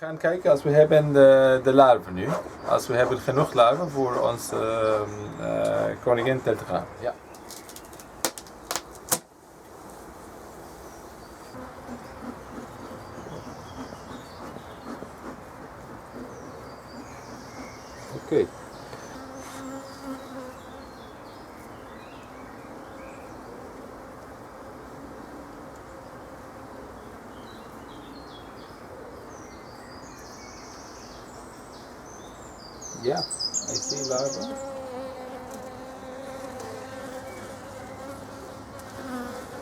gaan kijken als we hebben de larven nu. Als we hebben genoeg larven voor ons koninginneteelt te gaan. Ja. Oké. Yeah, I see larva.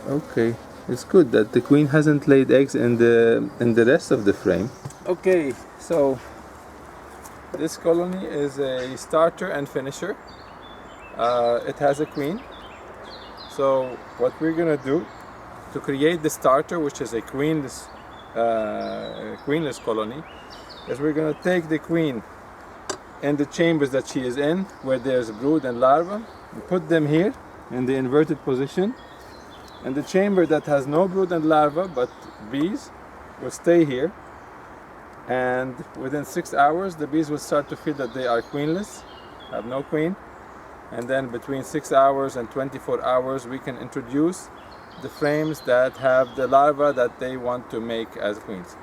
Okay, it's good that the queen hasn't laid eggs in the rest of the frame. Okay, so this colony is a starter and finisher. It has a queen. So what we're gonna do to create the starter, which is a queenless colony, is we're gonna take the queen and the chambers that she is in, where there's brood and larva, and put them here in the inverted position. And the chamber that has no brood and larva but bees will stay here. And within 6 hours, the bees will start to feel that they are queenless, have no queen. And then between 6 hours and 24 hours, we can introduce the frames that have the larva that they want to make as queens.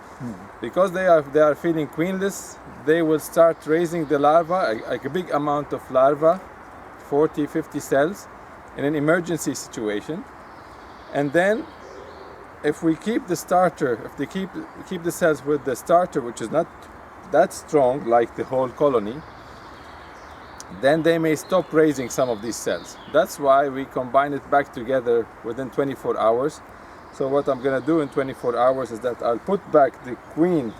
Because they are feeling queenless, they will start raising the larva, a big amount of larva, 40, 50 cells, in an emergency situation. And then, if we keep the starter, if they keep the cells with the starter, which is not that strong like the whole colony, then they may stop raising some of these cells. That's why we combine it back together within 24 hours. So what I'm gonna do in 24 hours is that I'll put back the queen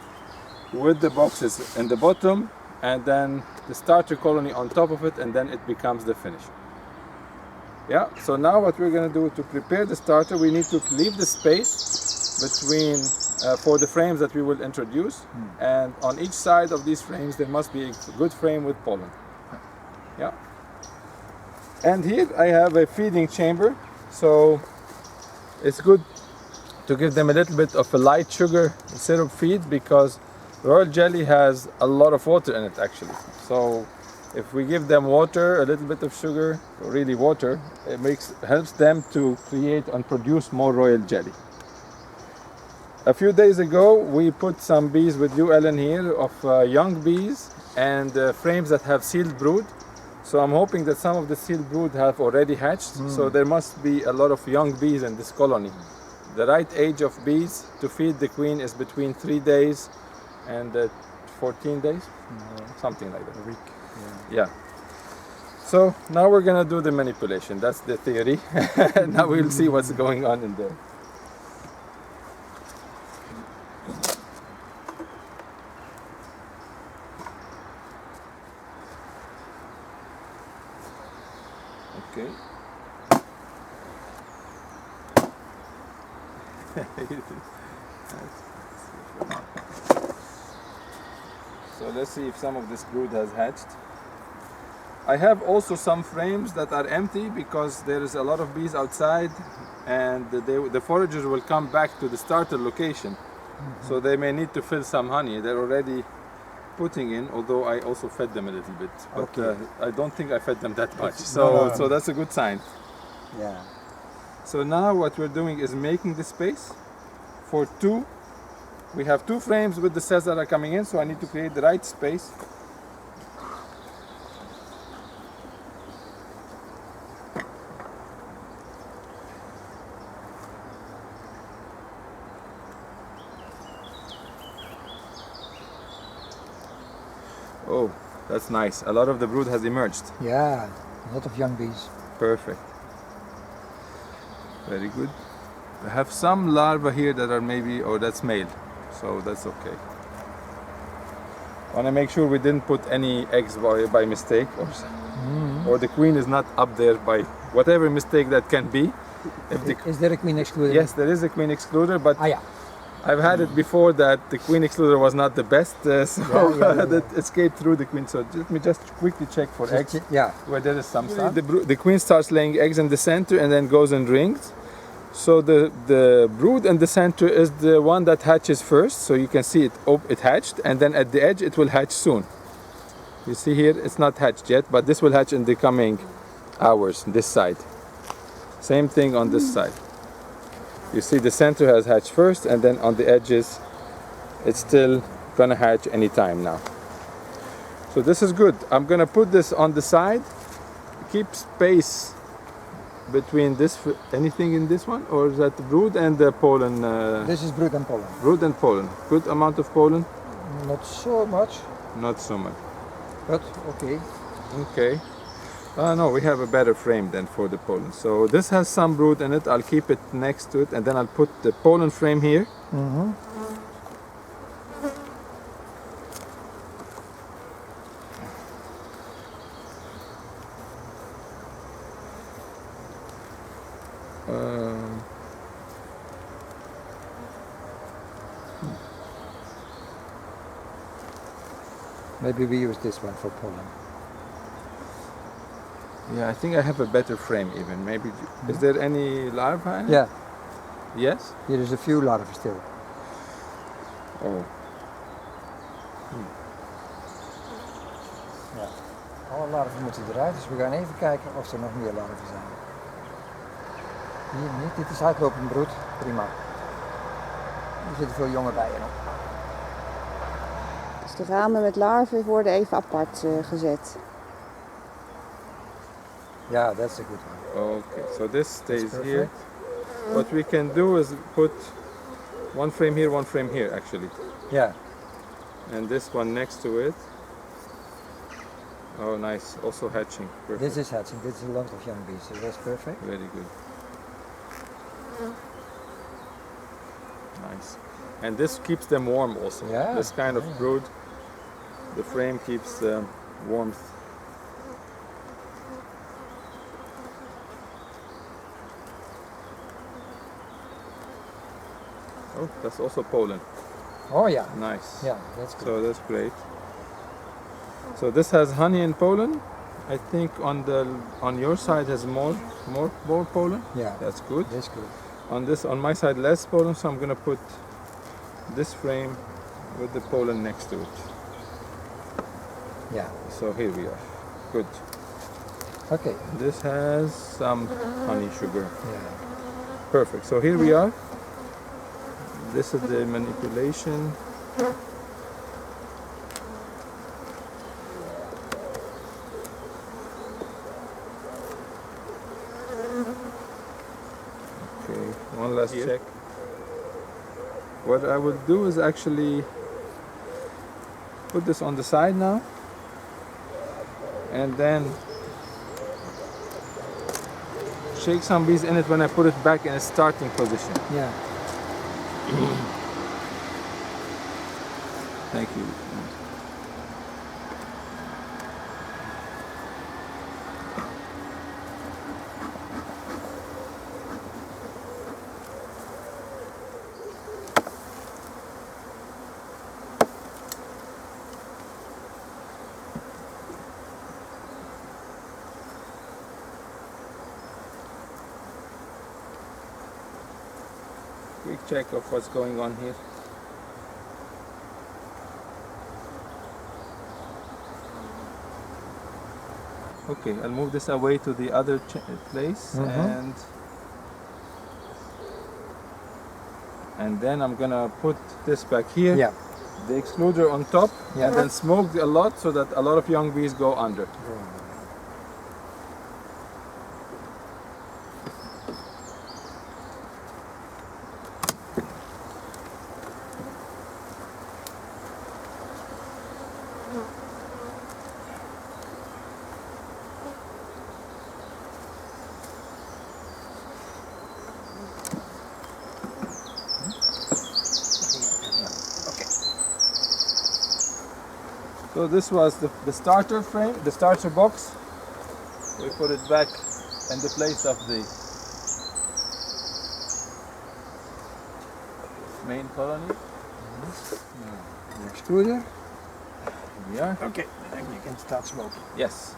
with the boxes in the bottom, and then the starter colony on top of it, and then it becomes the finisher. Yeah, so now what we're gonna do to prepare the starter, we need to leave the space between for the frames that we will introduce, and on each side of these frames there must be a good frame with pollen. Yeah. And here I have a feeding chamber, so it's good to give them a little bit of a light sugar syrup feed, because royal jelly has a lot of water in it actually. So if we give them water, a little bit of sugar, really water, it helps them to create and produce more royal jelly. A few days ago we put some bees with you, Ellen, here, of young bees and frames that have sealed brood. So I'm hoping that some of the sealed brood have already hatched, so there must be a lot of young bees in this colony. The right age of bees to feed the queen is between 3 days and 14 days, something like that. A week. Yeah. So now we're gonna do the manipulation. That's the theory. Now we'll see what's going on in there. Okay. So let's see if some of this brood has hatched. I have also some frames that are empty because there is a lot of bees outside, and the foragers will come back to the starter location. So they may need to fill some honey. They're already putting in, although I also fed them a little bit. But I don't think I fed them that much. So that's a good sign. Yeah. So now what we're doing is making the space for two. We have 2 frames with the cells that are coming in, so I need to create the right space. Oh, that's nice. A lot of the brood has emerged. Yeah, a lot of young bees. Perfect. Very good. I have some larvae here that are maybe, oh, that's male, so that's okay. I want to make sure we didn't put any eggs by mistake, or the queen is not up there by whatever mistake that can be. Is there a queen excluder? Yes, there is a queen excluder, but yeah. I've had it before that the queen excluder was not the best, that escaped through the queen. So let me just quickly check for eggs where there is some stuff. The queen starts laying eggs in the center and then goes in rings. So the brood in the center is the one that hatches first. So you can see it hatched, and then at the edge it will hatch soon. You see here, it's not hatched yet, but this will hatch in the coming hours, this side. Same thing on this side. You see the center has hatched first, and then on the edges, it's still gonna hatch anytime now. So this is good. I'm gonna put this on the side, keep space between this, anything in this one, or is that brood and the pollen? This is brood and pollen. Brood and pollen. Good amount of pollen? Not so much, Not so much. but okay. Okay. No, we have a better frame than for the pollen. So this has some brood in it. I'll keep it next to it, and then I'll put the pollen frame here. Mm-hmm. Maybe we use this one for pollen. Yeah, I think I have a better frame even. Maybe. Is there any larvae in it? Yeah, Yes? here is a few larvae still. Oh. Ja. Alle larven moeten eruit, dus we gaan even kijken of er nog meer larven zijn. Hier niet, dit is uitlopend broed. Prima. Er zitten veel jonge bijen op. Dus de ramen met larven worden even apart gezet. Ja, that's a good one. Okay, so this stays That's here. perfect. What we can do is put one frame here, one frame here actually. Yeah. And this one next to it. Oh, nice. Also hatching. Perfect. This is hatching. This is a lot of young bees, so that's perfect. Very good. Nice. And this keeps them warm also. Yeah. This kind of Yeah. brood, the frame keeps warmth. Oh, that's also pollen. Oh yeah. Nice. Yeah, that's good. So that's great. So this has honey and pollen. I think on your side has more pollen. Yeah, That's good. that's good. On my side less pollen, so I'm gonna put this frame with the pollen next to it. Yeah. So here we are. Good. Okay. This has some honey sugar. Yeah. Perfect. So here we are. This is the manipulation. Okay, one last check. What I will do is actually put this on the side now, and then shake some bees in it when I put it back in its starting position. Yeah. Thank you. Quick check of what's going on here. Okay, I'll move this away to the other place, and then I'm gonna put this back here. Yeah. The excluder on top, Yeah. and then smoke a lot so that a lot of young bees go under. So this was the starter frame, the starter box. We put it back in the place of the main colony. The extruder. Here we are. Okay, then you can start smoking. Yes.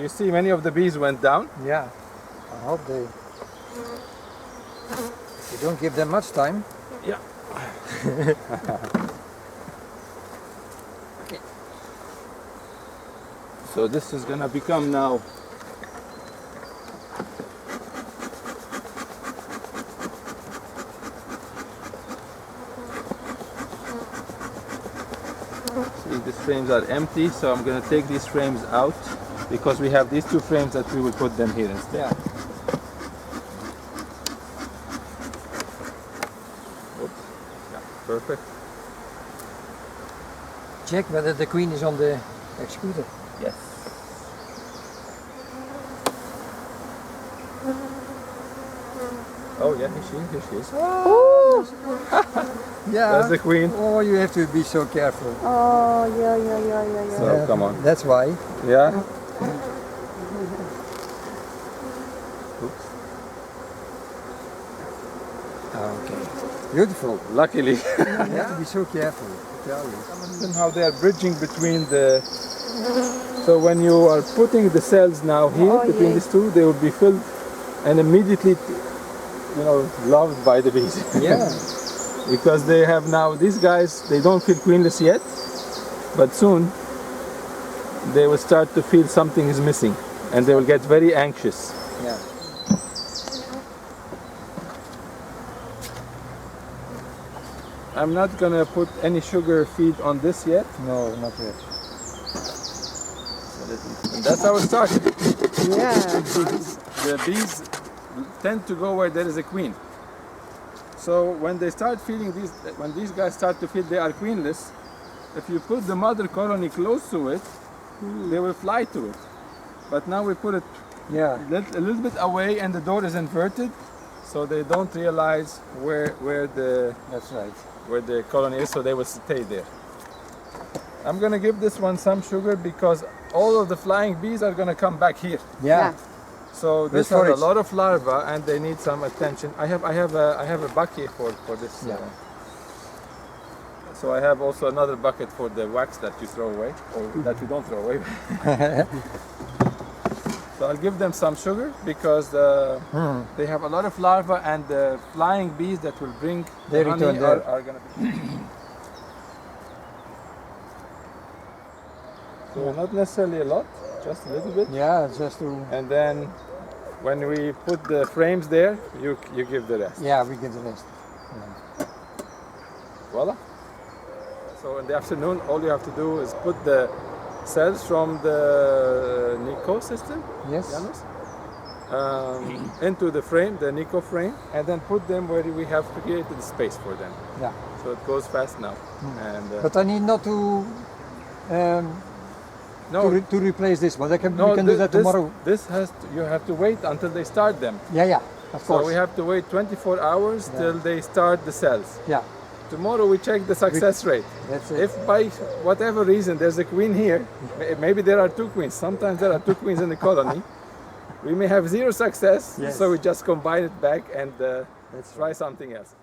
You see many of the bees went down. Yeah. I hope they... You don't give them much time. Yeah. Okay. So this is gonna become now see, these frames are empty, so I'm gonna take these frames out because we have these two frames that we will put them here instead. Yeah. Oops. Yeah, perfect. Check whether the queen is on the executor. Yes. Oh yeah, here she is. Yeah. That's the queen. Oh, you have to be so careful. Oh, yeah. So come on. That's why. Yeah. Oops. Okay. Beautiful. Luckily. You have to be so careful. I tell you. How they are bridging between the. So when you are putting the cells now here Oh, between yeah. these two, they will be filled and immediately, loved by the bees. Yeah. Because they have now these guys. They don't feel queenless yet, but soon they will start to feel something is missing, and they will get very anxious. Yeah. I'm not gonna put any sugar feed on this yet. No, not yet. And that's how it started. Yeah. The bees tend to go where there is a queen. So when they start feeling when these guys start to feel they are queenless, if you put the mother colony close to it, they will fly to it. But now we put it Yeah. a little bit away, and the door is inverted, so they don't realize where That's right. the colony is, so they will stay there. I'm gonna give this one some sugar because all of the flying bees are gonna come back here. Yeah. So this That's has a forage. lot of larvae and they need some attention. I have a bucket for this. Yeah. So I have also another bucket for the wax that you throw away, or that you don't throw away. So I'll give them some sugar because they have a lot of larvae, and the flying bees that will bring They the honey return there. are gonna be. So not necessarily a lot, just a little bit. Yeah, just to... And then when we put the frames there, you give the rest. Yeah, we get the rest. Voila. So in the afternoon, all you have to do is put the cells from the nicot system, Yes. Janos, into the frame, the nicot frame, and then put them where we have created space for them. Yeah. So it goes fast now. And But I need not to... no, to replace this one. We can do thi- that this, tomorrow. This you have to wait until they start them. Yeah, of course. So we have to wait 24 hours till they start the cells. Yeah, Tomorrow we check the success rate. that's it. If by whatever reason there's a queen here, maybe there are two queens. Sometimes there are two queens in the colony. We may have zero success, Yes. so we just combine it back and That's try something else.